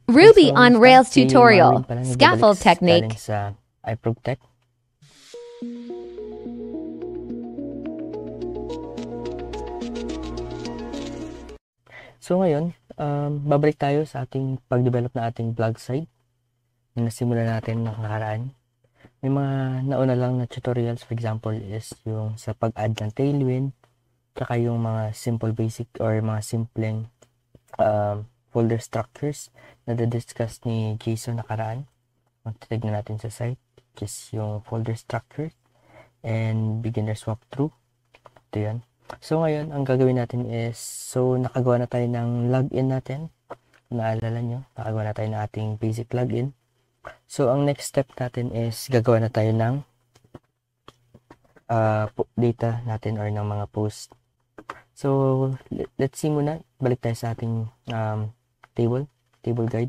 Ruby So, on basta, Rails si tutorial. Marvin pala Scaffold nagbabalik galing technique. sa iProgTech. So ngayon, babalik tayo sa ating pag-develop na ating blog site na nasimula natin ng nakaraan. May mga nauna lang na tutorials, for example, is yung sa pag-add ng Tailwind, tsaka yung mga simple basic or mga simpleng folder structures na discuss ni Jason nakaraan. Titignan natin sa site, which is yung folder structure and beginner's walkthrough. Ito yan. So ngayon, ang gagawin natin is, so nakagawa na tayo ng login natin. Kung naalala nyo, nakagawa na tayo ng ating basic login. So ang next step natin is gagawa na tayo ng data natin or ng mga post. So let's see muna, balik tayo sa ating table guide.